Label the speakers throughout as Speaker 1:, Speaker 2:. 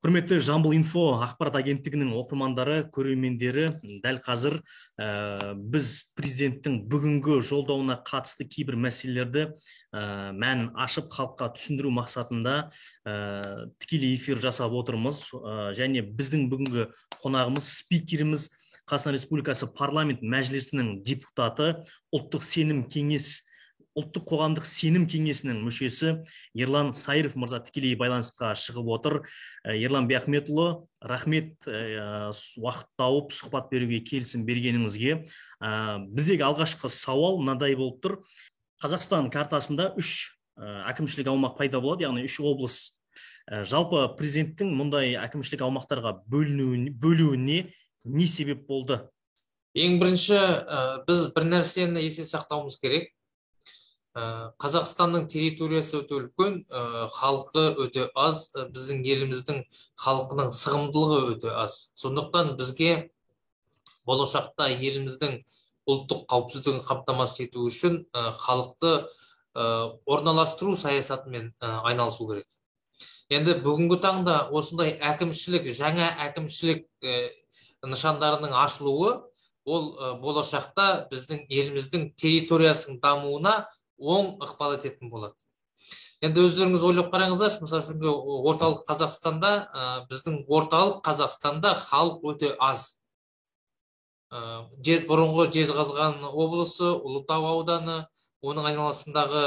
Speaker 1: Құрметті Жамбыл Инфо ақпарат агенттігінің оқырмандары, көрермендері, дәл қазір біз президенттің бүгінгі жолдауына қатысты кейбір мәселелерді мәнін ашып халыққа түсіндіру мақсатында тікелей эфир жасап отырмыз. Және біздің бүгінгі қонағымыз, спикеріміз Қазақстан Республикасы парламент мәжілісінің депутаты, ұлттық қоғамдық сенім кеңесінің мүшесі Ерлан Сайыров мырза тікелей байланысқа шығып отыр. Ерлан Бекметұлы, рахмет уақыт тауып сұхбат беруге келісім бергеніңізге. Біздегі алғашқы сауал мынадай болып тұр. Қазақстан картасында 3 әкімшілік аумақ пайда болады, яғни 3 облыс. Жалпы президенттің мұндай әкімшілік аумақтарға бөлуіне не себеп болды?
Speaker 2: Ең бірінші, біз бір нәрсені есте сақтауымыз керек. Қазақстанның территориясы өте үлкен, халқы өте аз, біздің еліміздің халқының сығымдылығы өте аз. Сондықтан бізге болашақта еліміздің ұлттық қауіпсіздігін қамтамасыз ету үшін халықты орналастыру саясатымен айналысу керек. Енді бүгінгі таңда осындай әкімшілік, жаңа әкімшілік нышандарының ашылуы, ол болашақта біздің еліміздің территориясының дамуына оң ықпал ететін болады. Енді өздеріңіз ойлап қараңыздар, мысалы үшін орталық Қазақстанда, біздің орталық Қазақстанда халық өте аз. Бұрынғы Жезқазған облысы, Ұлытау ауданы, оның айналасындағы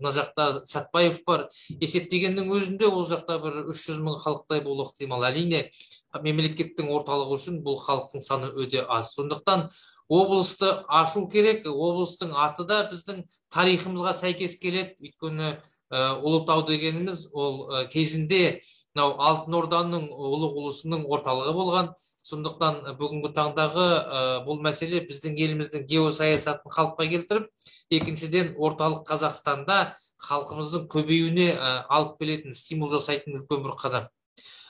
Speaker 2: мына жақта Сәтбаев бар. Есептегеннің өзінде ол жақта бір 300 мың халықтай болуы ықтимал. Әрине, мемлекеттің орталығы үшін бұл халықтың саны өте аз. Сондықтан облысты ашу керек. Облыстың аты да біздің тарихымызға сәйкес келеді. Өйткені Ұлытау дегеніміз ол кезінде Алтын Орданың ұлық ұлысының орталығы болған. Сондықтан бүгінгі таңдағы бұл мәселе біздің еліміздің геосаясатын қалыпқа келтіріп, екіншіден орталық Қазақстанда халқымыздың көбеюіне алып келетін, стимул жасайтын үлкен бір қадам.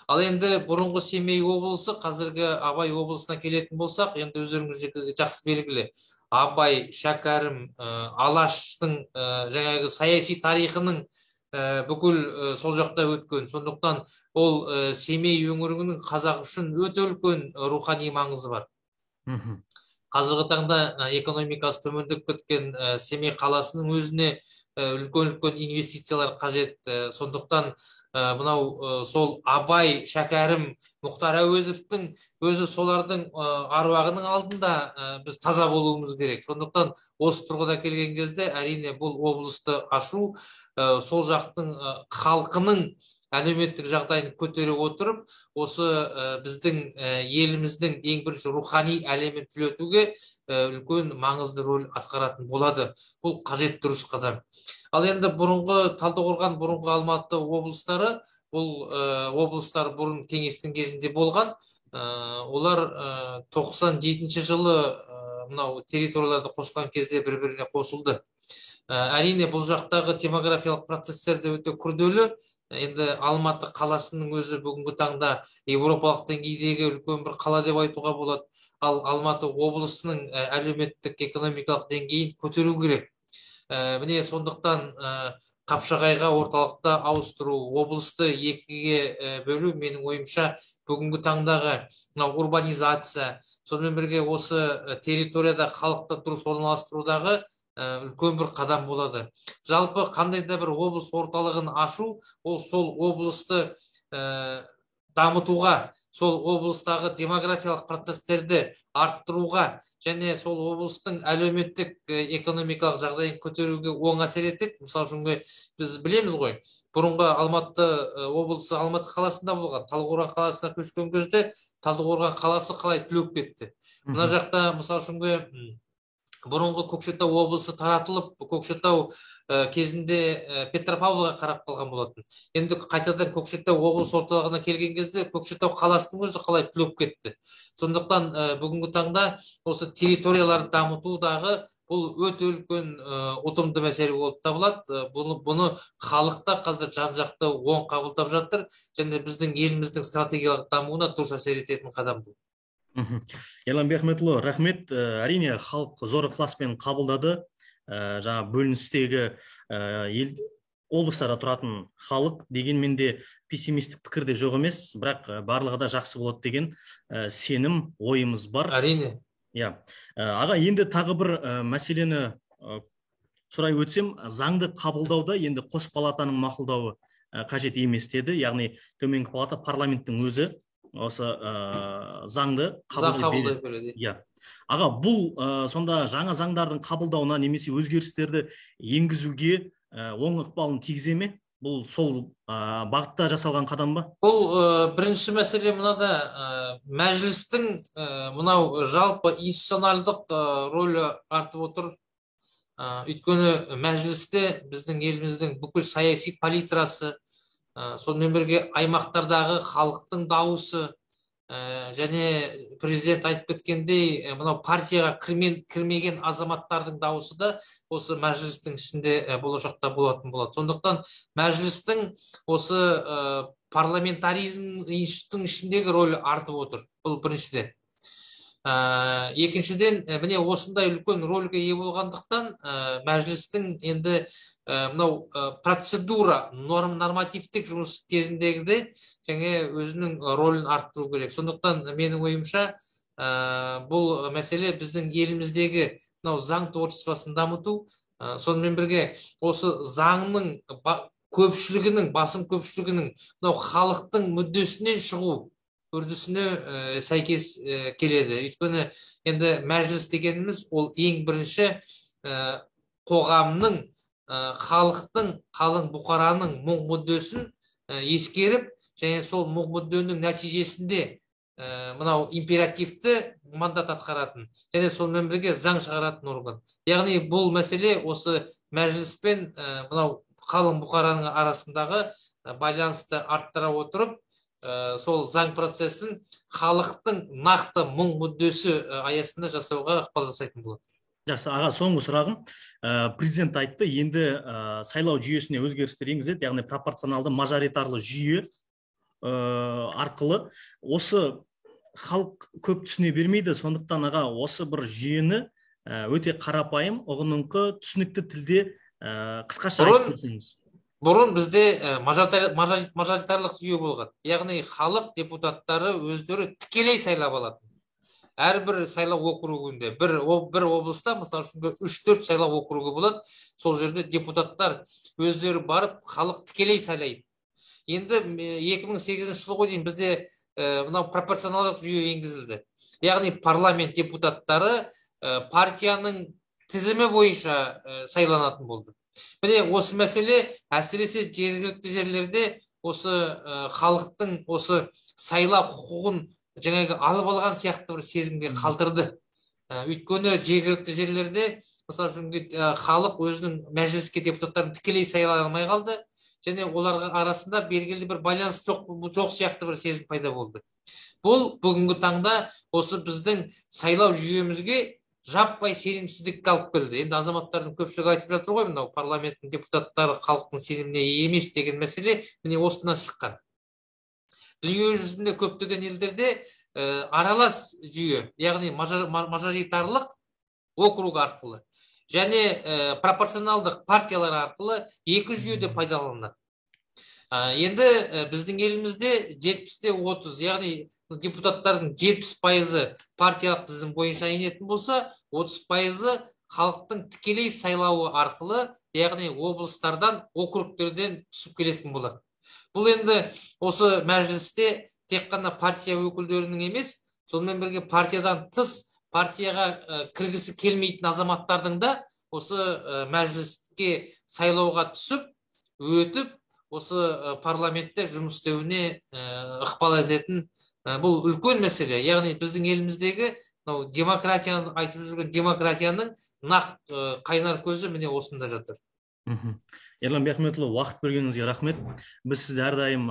Speaker 2: Ал енді бұрынғы Семей облысы, қазіргі Абай облысына келетін болсақ, енді өздеріңіз жақсы белгілі. Абай, Шәкәрім, Алаштың жаңағы саяси тарихының бүкіл сол жақта өткен. Сондықтан ол Семей өңірінің қазақ үшін өте үлкен рухани маңызы бар. Қазіргі таңда экономикасы төмендеп кеткен Семей қаласының өзіне үлкен инвестициялар қажет. Сондықтан мынау сол Абай, Шәкәрім, Мұхтар Әуезовтің өзі солардың аруағының алдында біз таза болуымыз керек. Сондықтан осы тұрғыда келген кезде әрине бұл облысты ашу сол жақтың халқының әлеуметтік жағдайын көтере отырып, осы біздің еліміздің ең бірінші рухани әлемін түлетуге үлкен маңызды рөл атқаратын болады. Бұл қажет, дұрыс қадам. Ал енді бұрынғы Талдықорған, бұрынғы Алматы облыстары, бұл облыстар бұрын кеңестің кезінде болған. Олар 97 жылы мынау территорияларды қосқан кезде бір-біріне қосылды. Әрине бұл жақтағы демографиялық процестер де өте күрделі. Енді Алматы қаласының өзі бүгінгі таңда еуропалық деңгейдегі үлкен бір қала деп айтуға болады. Ал Алматы облысының әлеуметтік экономикалық деңгейін көтеру керек. Міне сондықтан Қапшағайға орталықта ауыстыру, облысты екіге бөлу менің ойымша бүгінгі таңдағы урбанизация, сонымен бірге осы территорияда халықты дұрыс орналастырудағы үлкен бір қадам болады. Жалпы қандай да бір облыс орталығын ашу, ол сол облысты дамытуға, сол облыстағы демографиялық процестерді арттыруға және сол облыстың әлеуметтік экономикалық жағдайын көтеруге оң әсер етеді. Мысалы үшін біз білеміз ғой, бұрынғы Алматы облысы Алматы қаласында болған, Талдықорған қаласына көшкен кезде Талдықорған қаласы қалай түлеп кетті. Мына жақта мысалы үшін бұрынғы Көкшетау облысы таратылып, Көкшетау кезінде Петропавлға қарап қалған болатын. Енді қайтадан Көкшетау облыс орталығына келген кезде Көкшетау қаласының өзі қалай түлеп кетті. Сондықтан бүгінгі таңда осы территорияларды дамытудағы бұл өте үлкен ұтымды мәселе болып табылады. Бұны халықта қазір жан-жақты оң қабылдап жатыр және біздің еліміздің стратегиялық дамуына дұрыс әсер ететін қадам бұл.
Speaker 1: Ерлан Бекметұлы, рахмет. Әрине халық зор ықыласпен қабылдады. Жаңа бөліністегі облыстарда тұратын халық, дегенмен де пессимистік пікір де жоқ емес, бірақ барлығы да жақсы болады деген сенім, ойымыз бар.
Speaker 2: Әрине.
Speaker 1: Иә. Аға, енді тағы бір мәселені сұрай өтсем, заңды қабылдауда енді қос палатаның мақұлдауы қажет емес деді. Яғни төменгі палата, парламенттің өзі осы заңды
Speaker 2: қабылдай береді.
Speaker 1: Иә. Аға, бұл сонда жаңа заңдардың қабылдауына немесе өзгерістерді енгізуге оң ықпалын тигізе ме? Бұл сол бағытта жасалған қадам ба?
Speaker 2: Бұл бірінші мәселе мынада, мәжілістің мынау жалпы институционалдық рөлі артып отыр. Өйткені мәжілісте біздің еліміздің бүкіл саяси палитрасы, сонымен бірге аймақтардағы халықтың дауысы, және президент айтып кеткендей, мынау партияға кірмеген азаматтардың дауысы да осы мәжілістің ішінде болашақта болатын болады. Сондықтан мәжілістің осы парламентаризм институттың ішіндегі рөлі артып отыр. Бұл біріншіден. Екіншіден, міне осындай үлкен рөлге ие болғандықтан мәжілістің енді мынау процедура, нормативтік жұмыс кезіндегіде және өзінің рөлін арттыру керек. Сондықтан менің ойымша бұл мәселе біздің еліміздегі мынау заң творчествосын дамыту, сонымен бірге осы заңның көпшілігінің, басым көпшілігінің мынау халықтың мүддесінен шығу үрдісіне сәйкес келеді. Өйткені енді мәжіліс дегеніміз ол ең бірінші қоғамның, халықтың, қалың бұқараның мұң мүддесін ескеріп, және сол мұң мүдденің нәтижесінде мынау императивті мандат атқаратын, және сонымен бірге заң шығаратын орган. Яғни бұл мәселе осы мәжіліс пен мынау қалың бұқараның арасындағы байланысты арттыра отырып, сол заң процесін халықтың нақты мұң мүддесі аясында жасауға ықпал жасайтын болады.
Speaker 1: Жақсы, аға, соңғы сұрағым. Президент айтты, енді сайлау жүйесіне өзгерістер енгізеді, яғни пропорционалды мажоритарлы жүйе арқылы. Осы халық көп түсіне бермейді, сондықтан аға, осы бір жүйені өте қарапайым, ұғыныңқы, түсінікті тілде қысқаша айтып берсеңіз.
Speaker 2: Бұрын бізде мажоритарлық жүйе болған. Яғни халық депутаттары өздері тікелей сайлап алатын. Әрбір сайлау округінде, бір облыста, мысалы үшін 3-4 сайлау округі болады. Сол жерде депутаттар өздері барып, халық тікелей сайлайды. Енді 2008 жылға дейін бізде мынау пропорционалдық жүйе енгізілді. Яғни парламент депутаттары партияның тізімі бойынша сайланатын болды. Міне осы мәселе әсіресе жергілікті жерлерде осы халықтың осы сайлау құқығын жаңағы алып алған сияқты бір сезімге қалдырды. Өйткені жергілікті жерлерде мысалы халық өзінің мәжіліске депутаттарын тікелей сайлай алмай қалды, және оларға арасында белгілі бір байланыс жоқ сияқты бір сезім пайда болды. Бұл бүгінгі таңда осы біздің сайлау жүйемізге жаппай сенімсіздікке алып келді. Енді азаматтардың көпшілігі айтып жатыр ғой, мынау парламенттің депутаттары халықтың сеніміне емес деген мәселе міне осыдан шыққан. Дүние жүзінде көптеген елдерде аралас жүйе, яғни мажоритарлық округ арқылы және пропорционалдық партиялар арқылы екі жүйеде пайдаланылады. Енді біздің елімізде 70-30, яғни депутаттардың 70% партиялық тізім бойынша енетін болса, 30% халықтың тікелей сайлауы арқылы, яғни облыстардан, округтерден түсіп келетін болады. Бұл енді осы мәжілісте тек қана партия өкілдерінің емес, сонымен бірге партиядан тыс, партияға кіргісі келмейтін азаматтардың да осы мәжіліске сайлауға түсіп, өтіп, осы парламентте жұмыс істеуіне ықпал ететін бұл үлкен мәселе. Яғни біздің еліміздегі демократияны айтып жүрген демократияның нақ қайнар көзі міне осында жатыр.
Speaker 1: Ерлан Бекметұлы, уақыт бергеніңізге рахмет. Біз сізді әрдайым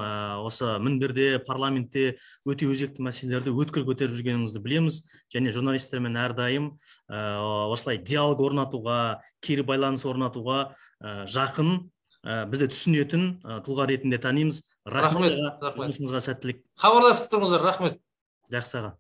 Speaker 1: осы мінберде, парламентте өте өзекті мәселелерді өткір көтеріп жүргеніңізді білеміз, және журналистермен әрдайым осылай диалог орнатуға, кері байланыс орнатуға жақын, бізді түсінетін тұлға ретінде танимыз.
Speaker 2: Рахмет.
Speaker 1: Жұмысыңызға сәттілік.
Speaker 2: Хабарласып тұрыңыздар, рахмет.
Speaker 1: Жақсы аға.